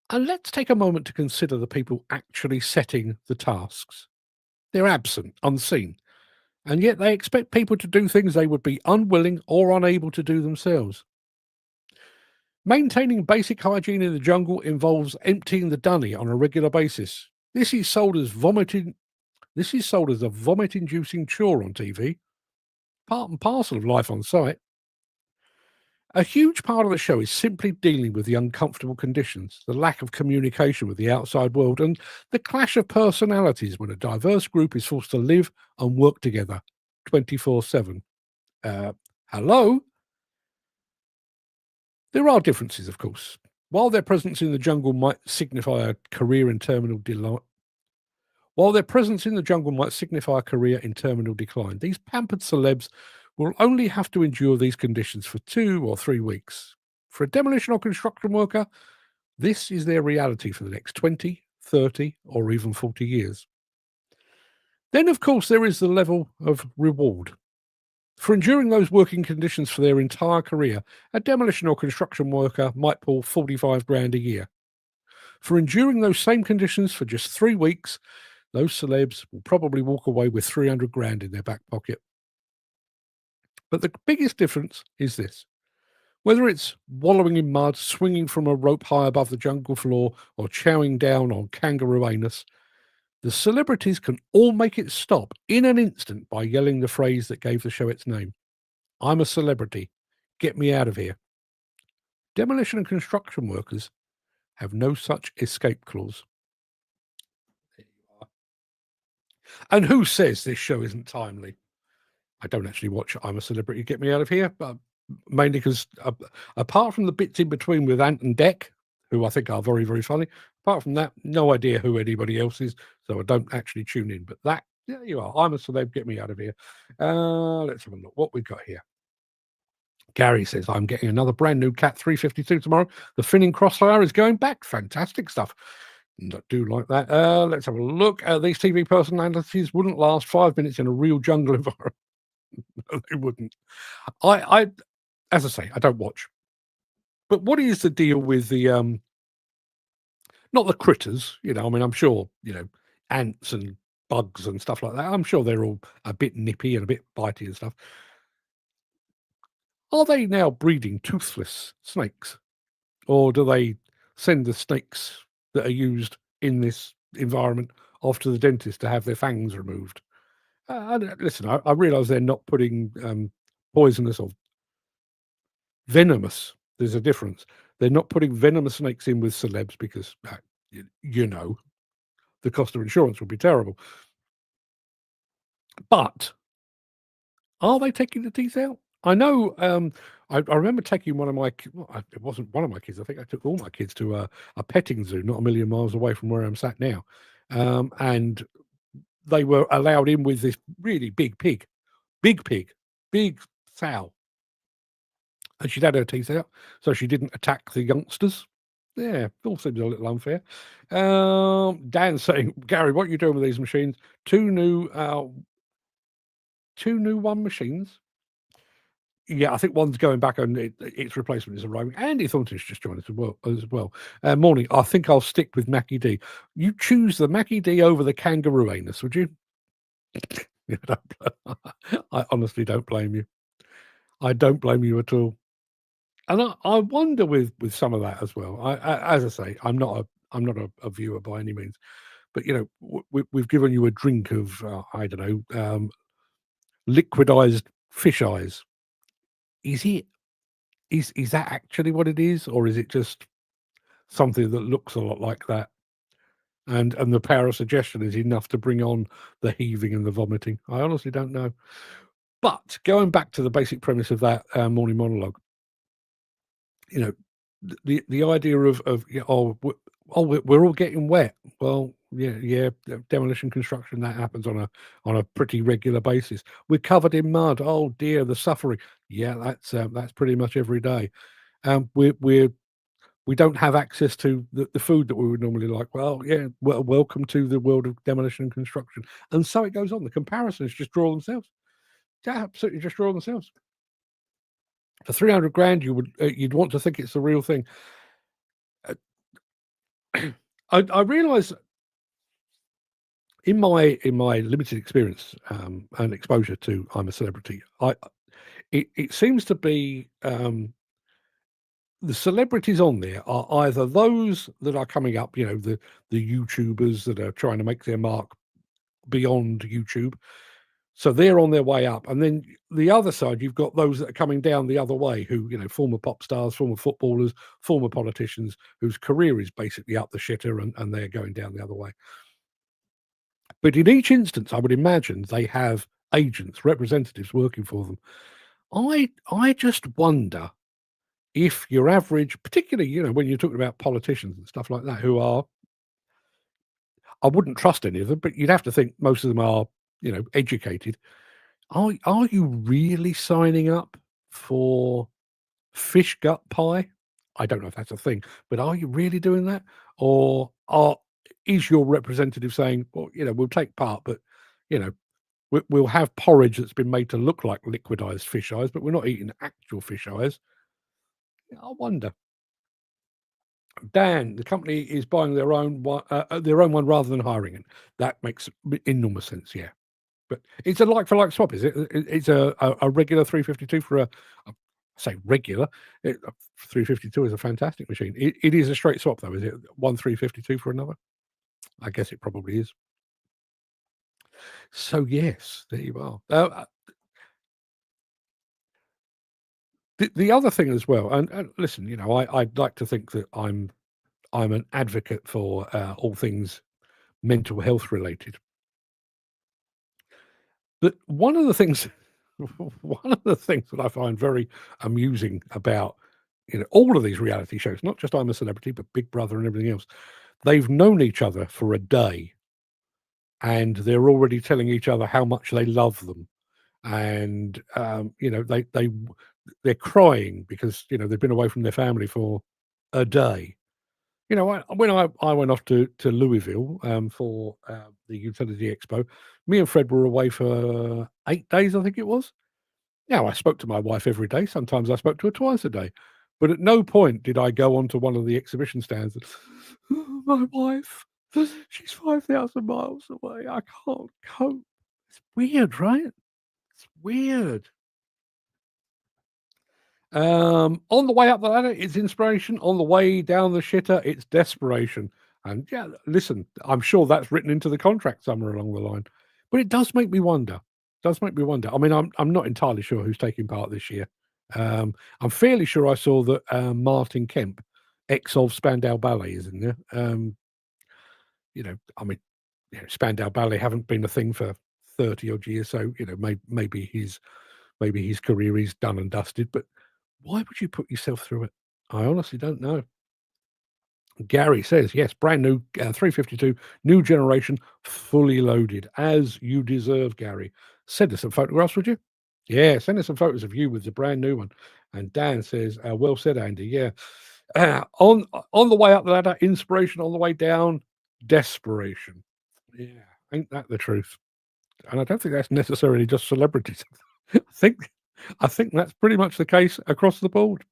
And let's take a moment to consider the people actually setting the tasks. They're absent, unseen, and yet they expect people to do things they would be unwilling or unable to do themselves. Maintaining basic hygiene in the jungle involves emptying the dunny on a regular basis. This is sold as a vomit-inducing chore on TV, part and parcel of life on site. A huge part of the show is simply dealing with the uncomfortable conditions, the lack of communication with the outside world, and the clash of personalities when a diverse group is forced to live and work together 24/7. Hello? There are differences, of course. While their presence in the jungle might signify a career in terminal decline, these pampered celebs will only have to endure these conditions for 2 or 3 weeks. For a demolition or construction worker, this is their reality for the next 20, 30, or even 40 years. Then, of course, there is the level of reward. For enduring those working conditions for their entire career, a demolition or construction worker might pull 45 grand a year. For enduring those same conditions for just 3 weeks, those celebs will probably walk away with 300 grand in their back pocket. But the biggest difference is this. Whether it's wallowing in mud, swinging from a rope high above the jungle floor, or chowing down on kangaroo anus, the celebrities can all make it stop in an instant by yelling the phrase that gave the show its name. I'm a celebrity. Get me out of here. Demolition and construction workers have no such escape clause. There you are. And who says this show isn't timely? I don't actually watch I'm a Celebrity, Get Me Out of Here, but mainly because apart from the bits in between with Ant and Dec, who I think are very, very funny, apart from that, no idea who anybody else is, so I don't actually tune in. But that, there you are. I'm a Celeb, Get Me Out of Here. Let's have a look what we've got here. Gary says, I'm getting another brand new Cat 352 tomorrow. The Finning Crossfire is going back. Fantastic stuff. I do like that. Let's have a look. These TV personalities wouldn't last 5 minutes in a real jungle environment. No, they wouldn't. I, as I say, I don't watch. But what is the deal with the not the critters? You know, I mean, I'm sure ants and bugs and stuff like that. I'm sure they're all a bit nippy and a bit bitey and stuff. Are they now breeding toothless snakes, or do they send the snakes that are used in this environment off to the dentist to have their fangs removed? Listen, I realise they're not putting poisonous or venomous. There's a difference. They're not putting venomous snakes in with celebs because, the cost of insurance would be terrible. But are they taking the teeth out? I know. I remember taking one of my. It wasn't one of my kids. I think I took all my kids to a petting zoo, not a million miles away from where I'm sat now, and they were allowed in with this really big sow. And she'd had her teeth out, so she didn't attack the youngsters. Yeah, all seems a little unfair. Dan's saying, Gary, what are you doing with these machines? Two new one machines. Yeah, I think one's going back and its replacement is arriving. Andy Thornton's just joined us as well. Morning. I think I'll stick with Mackie D. You choose the Mackie D over the kangaroo anus, would you? I honestly don't blame you. I don't blame you at all. And I wonder with some of that as well. As I say, I'm not a viewer by any means, but we've given you a drink of I don't know, liquidized fish eyes. Is that actually what it is, or is it just something that looks a lot like that? And the power of suggestion is enough to bring on the heaving and the vomiting. I honestly don't know. But going back to the basic premise of that morning monologue, the idea of we're all getting wet. Well, yeah, demolition construction, that happens on a pretty regular basis. We're covered in mud. Oh dear, the suffering. Yeah, that's pretty much every day. We don't have access to the food that we would normally like. Well, yeah, welcome to the world of demolition and construction. And so it goes on. The comparisons just draw themselves. Yeah, absolutely just draw themselves. For 300 grand, you'd want to think it's the real thing. I realise in my limited experience and exposure to I'm a Celebrity, it seems to be the celebrities on there are either those that are coming up, the YouTubers that are trying to make their mark beyond YouTube. So they're on their way up. And then the other side, you've got those that are coming down the other way who, former pop stars, former footballers, former politicians whose career is basically up the shitter and they're going down the other way. But in each instance, I would imagine they have agents, representatives working for them. I just wonder if your average, particularly, when you're talking about politicians and stuff like that, who are, I wouldn't trust any of them, but you'd have to think most of them are, educated. Are you really signing up for fish gut pie? I don't know if that's a thing, but are you really doing that? Or is your representative saying, well, we'll take part, but, we'll have porridge that's been made to look like liquidized fish eyes, but we're not eating actual fish eyes. I wonder. Dan, the company is buying their own one rather than hiring it. That makes enormous sense, yeah. But it's a like-for-like swap, is it? It's a regular 352 for I say regular. 352 is a fantastic machine. It is a straight swap, though, is it? One 352 for another? I guess it probably is. So, yes, there you are. The other thing as well, and listen, I'd like to think that I'm an advocate for all things mental health related. But one of the things that I find very amusing about all of these reality shows, not just I'm a Celebrity, but Big Brother and everything else, they've known each other for a day, and they're already telling each other how much they love them, and they're crying because they've been away from their family for a day. When I went off to Louisville for the Utility Expo, me and Fred were away for 8 days, I think it was. Now, I spoke to my wife every day. Sometimes I spoke to her twice a day. But at no point did I go onto one of the exhibition stands and, "Oh, my wife, she's 5,000 miles away. I can't cope." It's weird, right? It's weird. On the way up the ladder, it's inspiration. On the way down the shitter, it's desperation. And yeah, listen, I'm sure that's written into the contract somewhere along the line. But it does make me wonder. I mean, I'm not entirely sure who's taking part this year. I'm fairly sure I saw that Martin Kemp, ex of Spandau Ballet, is in there. I mean, Spandau Ballet haven't been a thing for 30 odd years, so maybe his career is done and dusted. But why would you put yourself through it? I honestly don't know. Gary says, yes, brand new 352, new generation, fully loaded, as you deserve, Gary. Send us some photographs, would you? Yeah, send us some photos of you with the brand new one. And Dan says, well said, Andy. Yeah. On the way up the ladder, inspiration. On the way down, desperation. Yeah, ain't that the truth? And I don't think that's necessarily just celebrities. I think that's pretty much the case across the board.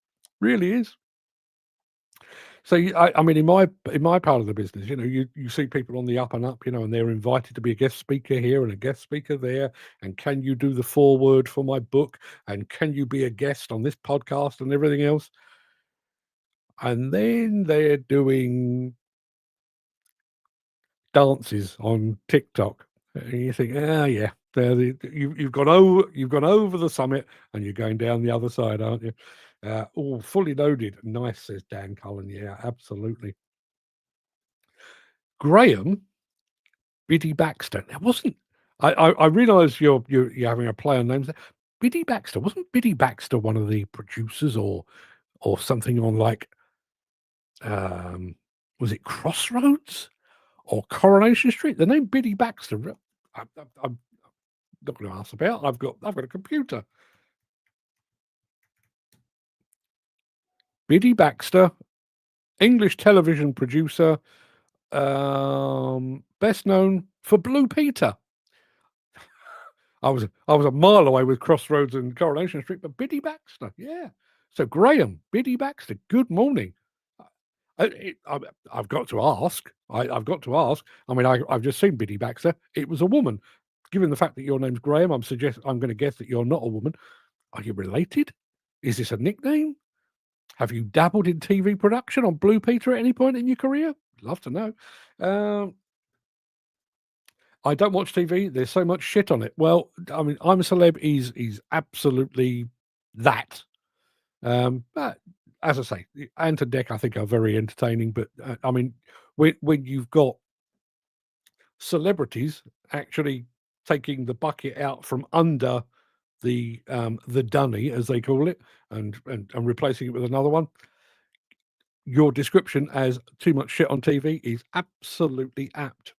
Really is. So I mean, in my part of the business, you see people on the up and up, and they're invited to be a guest speaker here and a guest speaker there. And can you do the foreword for my book? And can you be a guest on this podcast and everything else? And then they're doing dances on TikTok. And you think, yeah, you've gone over the summit and you're going down the other side, aren't you? All fully loaded. Nice, says Dan Cullen. Yeah, absolutely. Graham, Biddy Baxter. Now, wasn't I realise you're having a play on names there. Biddy Baxter, wasn't Biddy Baxter one of the producers or something on like was it Crossroads or Coronation Street? The name Biddy Baxter. I'm not going to ask about. I've got a computer. Biddy Baxter, English television producer, best known for Blue Peter. I was a mile away with Crossroads and Coronation Street, but Biddy Baxter, yeah. So Graham, Biddy Baxter, good morning. I've got to ask. I've got to ask. I mean, I've just seen Biddy Baxter. It was a woman. Given the fact that your name's Graham, I'm going to guess that you're not a woman. Are you related? Is this a nickname? Have you dabbled in TV production on Blue Peter at any point in your career? Love to know. I don't watch TV. There's so much shit on it. Well, I mean, I'm a Celeb is absolutely that. But as I say, Ant and Dec I think are very entertaining. But I mean, when you've got celebrities actually taking the bucket out from under the dunny, as they call it, and replacing it with another one, your description as too much shit on TV is absolutely apt.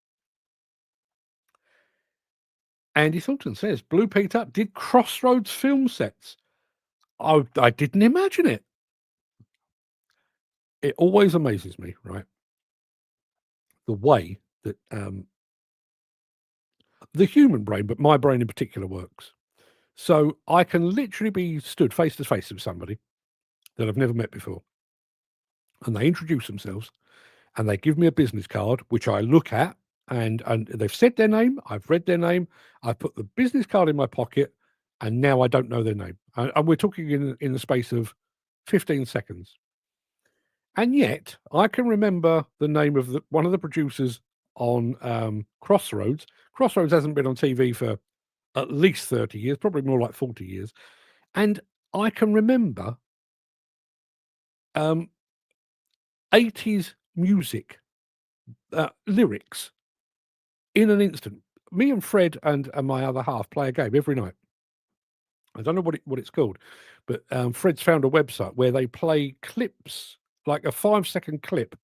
Andy Thornton says, Blue Peter did Crossroads film sets. I didn't imagine it. It always amazes me, right? The way that the human brain, but my brain in particular, works. So I can literally be stood face to face with somebody that I've never met before. And they introduce themselves and they give me a business card, which I look at, and they've said their name, I've read their name, I've put the business card in my pocket, and now I don't know their name. And we're talking in the space of 15 seconds. And yet I can remember the name of one of the producers on Crossroads. Crossroads hasn't been on TV for at least 30 years, probably more like 40 years. And I can remember 80s music, lyrics in an instant. Me and Fred and my other half play a game every night. I don't know what it's called, but Fred's found a website where they play clips, like a 5-second clip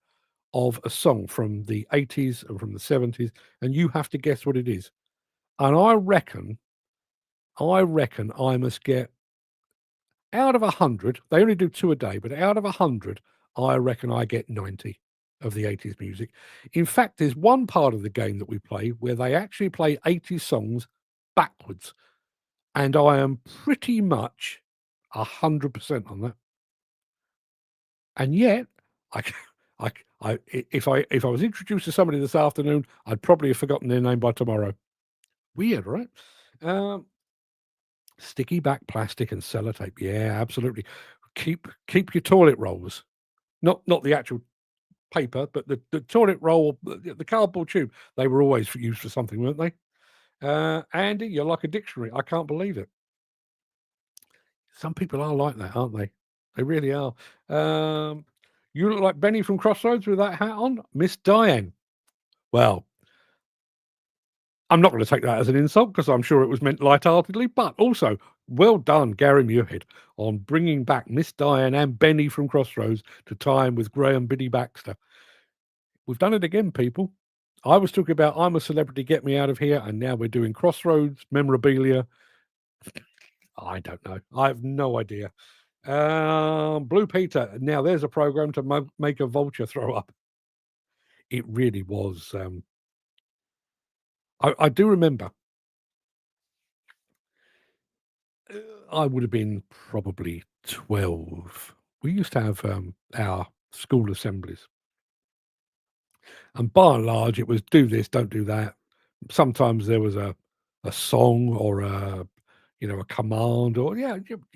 of a song from the 80s and from the 70s, and you have to guess what it is. And I reckon I must get, out of 100, they only do 2 a day, but out of 100, I reckon I get 90 of the 80s music. In fact, there's one part of the game that we play where they actually play 80s songs backwards. And I am pretty much 100% on that. And yet, if I was introduced to somebody this afternoon, I'd probably have forgotten their name by tomorrow. Weird, right? Sticky back plastic and sellotape. Yeah, absolutely. Keep your toilet rolls. Not the actual paper, but the toilet roll, the cardboard tube. They were always used for something, weren't they? Andy, you're like a dictionary. I can't believe it. Some people are like that, aren't they? They really are. You look like Benny from Crossroads with that hat on, Miss Diane. Well, I'm not going to take that as an insult because I'm sure it was meant lightheartedly, but also well done, Gary Muirhead, on bringing back Miss Diane and Benny from Crossroads to time with Graham Biddy Baxter. We've done it again, people. I was talking about I'm a Celebrity, Get Me Out of Here, and now we're doing Crossroads memorabilia. I don't know. I have no idea. Blue Peter. Now there's a program to make a vulture throw up. It really was. I do remember. I would have been probably 12. We used to have our school assemblies. And by and large, it was do this, don't do that. Sometimes there was a song or a command, or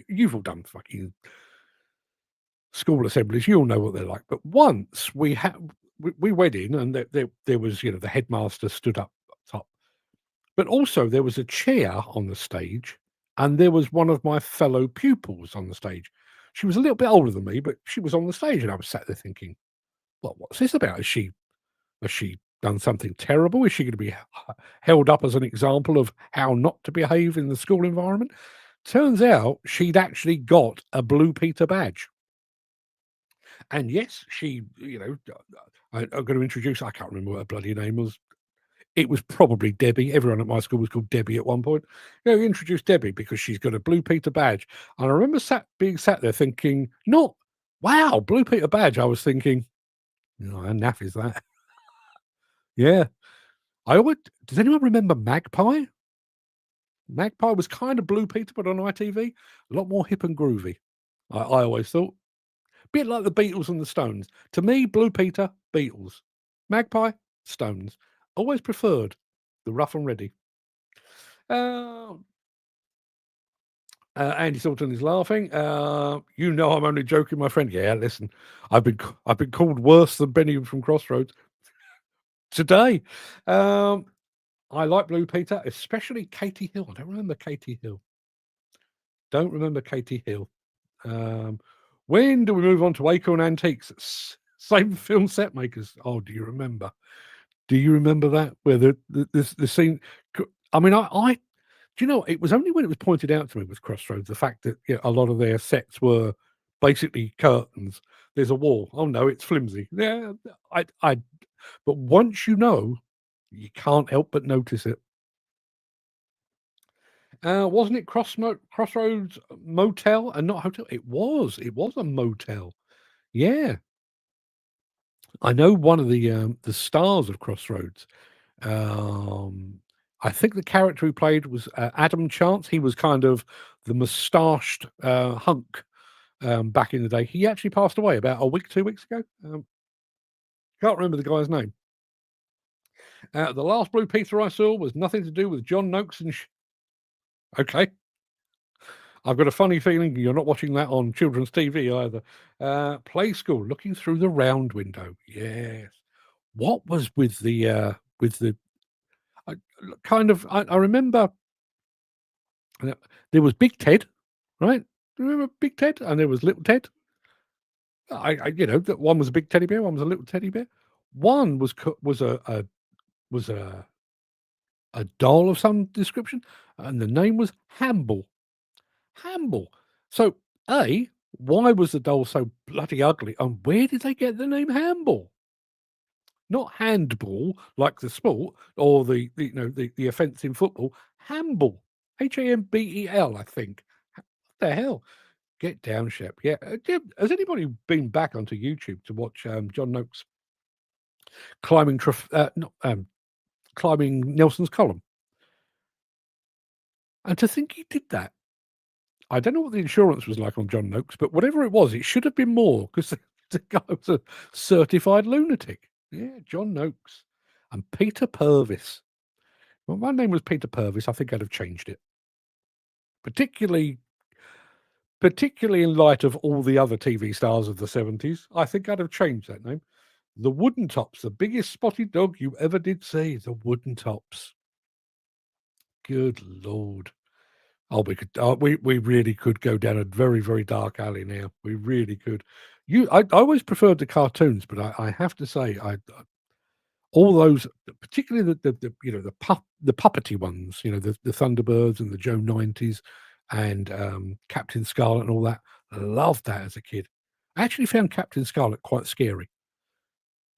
you've all done fucking school assemblies. You all know what they're like. But once we went in, and there was the headmaster stood up top, but also there was a chair on the stage, and there was one of my fellow pupils on the stage. She was a little bit older than me, but she was on the stage, and I was sat there thinking, "Well, what's this about? Has she done something terrible? Is she going to be held up as an example of how not to behave in the school environment?" Turns out she'd actually got a Blue Peter badge. And yes, she, I'm going to introduce, I can't remember what her bloody name was. It was probably Debbie. Everyone at my school was called Debbie at one point. We introduced Debbie because she's got a Blue Peter badge. And I remember being sat there thinking, not, wow, Blue Peter badge. I was thinking, how naff is that? Yeah. Does anyone remember Magpie? Magpie was kind of Blue Peter, but on ITV, a lot more hip and groovy. I always thought. Bit like the Beatles and the Stones. To me, Blue Peter, Beatles. Magpie, Stones. Always preferred the rough and ready. Andy Sultan is laughing. I'm only joking, my friend. Yeah, listen, I've been called worse than Benny from Crossroads today. I like Blue Peter, especially Katie Hill. I don't remember Katie Hill. When do we move on to Acorn Antiques? Same film set makers. Oh, do you remember? Do you remember that? Where the scene? I mean, do you know? It was only when it was pointed out to me with Crossroads the fact that a lot of their sets were basically curtains. There's a wall. Oh no, it's flimsy. Yeah, but once you know, you can't help but notice it. Wasn't it Crossroads Motel and not hotel? It was a motel. Yeah. I know one of the stars of Crossroads. I think the character who played was Adam Chance. He was kind of the moustached hunk back in the day. He actually passed away about a week, 2 weeks ago. Can't remember the guy's name. The last Blue Peter I saw was nothing to do with John Noakes and... Okay. I've got a funny feeling you're not watching that on children's TV either. Play School, looking through the round window. Yes. What was with the I remember there was Big Ted, right? Remember Big Ted? And there was Little Ted. That one was a big teddy bear, one was a little teddy bear. One was a doll of some description, and the name was Hamble. Hamble. So, why was the doll so bloody ugly? And where did they get the name Hamble? Not handball, like the sport, or the offence in football. Hamble. Hambel, I think. What the hell? Get down, Shep. Yeah. Has anybody been back onto YouTube to watch John Noakes climbing Nelson's column? And to think he did that. I don't know what the insurance was like on John Noakes, but whatever it was, it should have been more because the guy was a certified lunatic. Yeah, John Noakes and Peter Purvis. Well, my name was Peter Purvis. I think I'd have changed it, particularly in light of all the other TV stars of the 70s. I think I'd have changed that name. The Wooden Tops, the biggest spotted dog you ever did see. The Wooden Tops. Good Lord. Oh, we really could go down a very, very dark alley now. We really could. I always preferred the cartoons, but I have to say, all those, particularly the puppety ones, the Thunderbirds and the Joe 90s and Captain Scarlet and all that. I loved that as a kid. I actually found Captain Scarlet quite scary.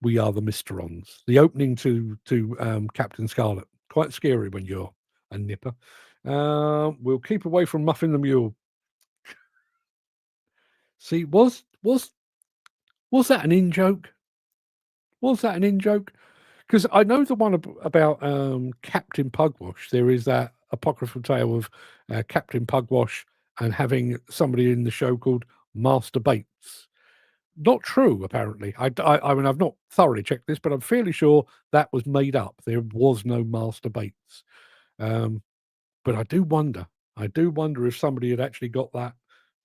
We Are the Mysterons. The opening to Captain Scarlet, quite scary when you're a nipper. We'll keep away from Muffin the Mule. See, was that an in-joke? Was that an in-joke? Because I know the one about Captain Pugwash. There is that apocryphal tale of Captain Pugwash and having somebody in the show called Master Bates. Not true, apparently. I mean, I've not thoroughly checked this, but I'm fairly sure that was made up. There was no Master Bates. But I do wonder if somebody had actually got that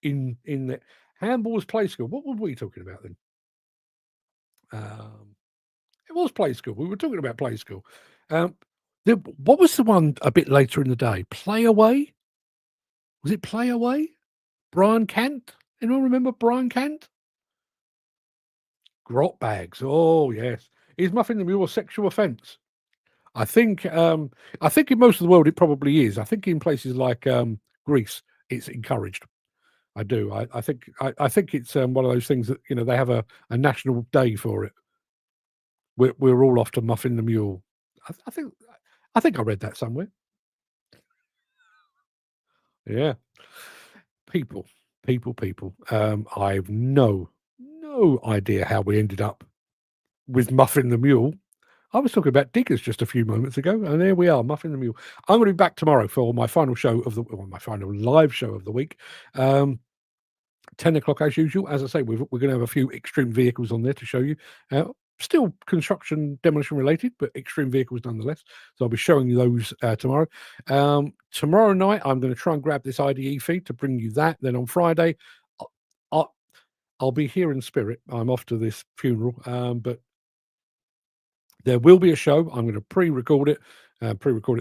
in there. Handball's Play School. What were we talking about then? It was Play School. We were talking about Play School. What was the one a bit later in the day? Play Away? Was it Play Away? Brian Cant? Anyone remember Brian Cant? Grot Bags. Oh, yes. Is Muffin the Mule a sexual offence? I think in most of the world it probably is. I think in places like Greece, it's encouraged. I do. I think it's one of those things that they have a national day for it. We're all off to Muffin the Mule. I think I read that somewhere. Yeah, people. I've no idea how we ended up with Muffin the Mule. I was talking about diggers just a few moments ago, and there we are, Muffin the Mule. I'm going to be back tomorrow for my final show of my final live show of the week. 10 o'clock as usual. As I say, we're going to have a few extreme vehicles on there to show you. Still construction, demolition related, but extreme vehicles nonetheless. So I'll be showing you those tomorrow. Tomorrow night, I'm going to try and grab this IDE feed to bring you that. Then on Friday, I'll be here in spirit. I'm off to this funeral, but there will be a show. I'm going to pre-record it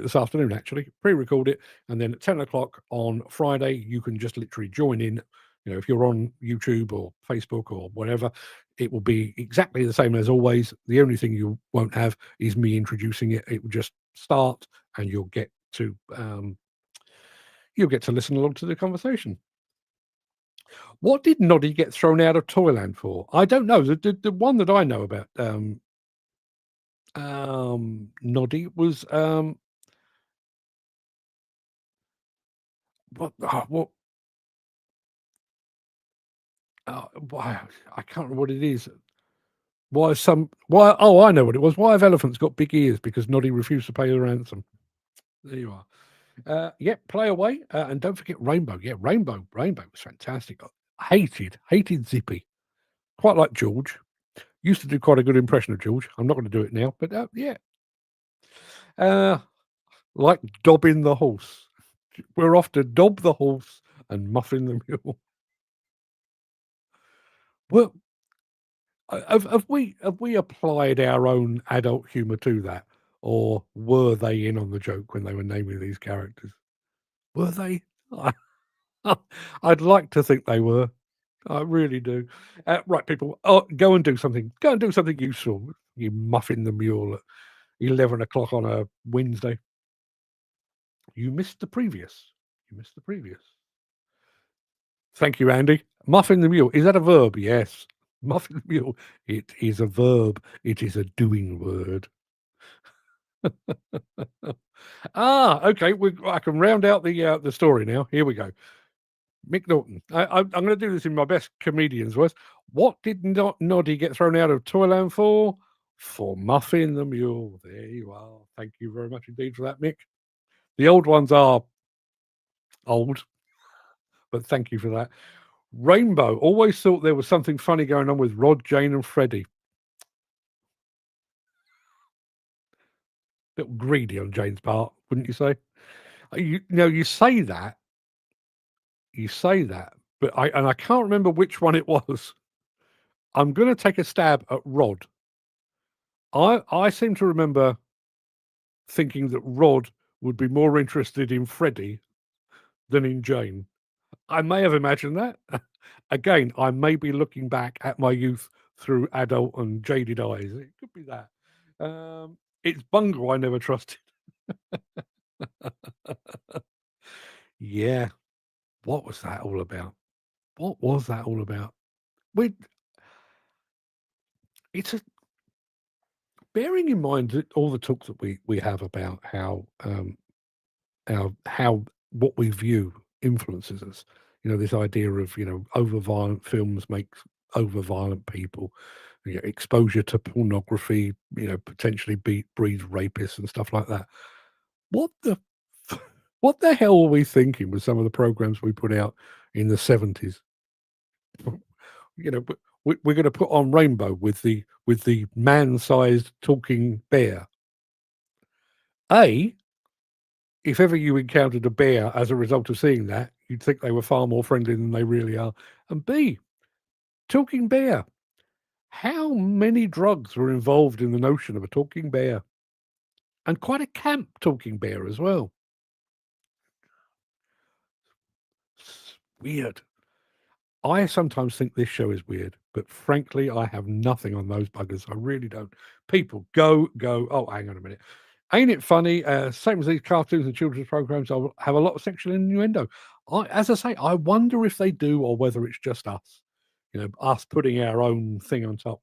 this afternoon, actually. Pre-record it, and then at 10 o'clock on Friday, you can just literally join in. If you're on YouTube or Facebook or whatever, it will be exactly the same as always. The only thing you won't have is me introducing it. It will just start, and you'll get to listen along to the conversation. What did Noddy get thrown out of Toyland for? I don't know. The one that I know about Noddy was what why I can't remember what it is. Why? Oh, I know what it was. Why have elephants got big ears? Because Noddy refused to pay the ransom. There you are. Play away, and don't forget Rainbow. Yeah, Rainbow was fantastic. Hated Zippy. Quite like George. Used to do quite a good impression of George. I'm not going to do it now, but yeah. Like Dobbin the horse. We're off to Dob the horse and Muffin the mule. Well, have we applied our own adult humour to that, or were they in on the joke when they were naming these characters? Were they? I'd like to think they were. I really do. Right, people, go and do something. Go and do something useful. You Muffin the mule at 11 o'clock on a Wednesday. You missed the previous. Thank you, Andy. Muffin the mule. Is that a verb? Yes. Muffin the mule. It is a verb. It is a doing word. Okay. I can round out the story now. Here we go. Mick Norton. I'm going to do this in my best comedian's voice. What did Noddy get thrown out of Toyland for? For Muffin the mule. There you are. Thank you very much indeed for that, Mick. The old ones are old, but thank you for that. Rainbow. Always thought there was something funny going on with Rod, Jane, and Freddie. A little greedy on Jane's part, wouldn't you say? You say that. But I can't remember which one it was. I'm going to take a stab at Rod. I seem to remember thinking that Rod would be more interested in Freddie than in Jane. I may have imagined that. Again, I may be looking back at my youth through adult and jaded eyes. It could be that. It's Bungle I never trusted. Yeah. What was that all about? Bearing in mind that all the talk that we have about how what we view influences us. This idea of over-violent films makes over-violent people. Exposure to pornography, potentially breeds rapists and stuff like that. What the hell were we thinking with some of the programs we put out in the 70s? We're going to put on Rainbow with the man-sized talking bear. If ever you encountered a bear as a result of seeing that, you'd think they were far more friendly than they really are. And B, talking bear. How many drugs were involved in the notion of a talking bear? And quite a camp talking bear as well. It's weird. I sometimes think this show is weird, but frankly, I have nothing on those buggers. I really don't. People, go. Oh, hang on a minute. Ain't it funny? Same as these cartoons and children's programs, I'll have a lot of sexual innuendo. As I say, I wonder if they do or whether it's just us. Us putting our own thing on top.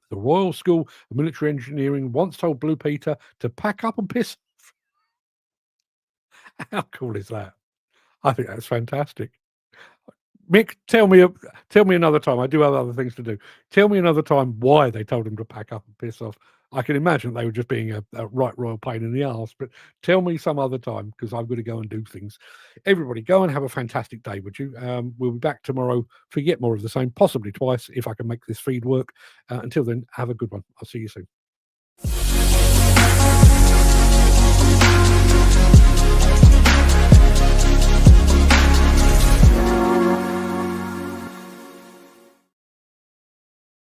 The Royal School of Military Engineering once told Blue Peter to pack up and piss off. How cool is that? I think that's fantastic. Mick, tell me another time. I do have other things to do. Tell me another time why they told him to pack up and piss off. I can imagine they were just being a right royal pain in the arse, but tell me some other time because I've got to go and do things. Everybody, go and have a fantastic day, would you? We'll be back tomorrow for yet more of the same, possibly twice if I can make this feed work. Until then, have a good one. I'll see you soon.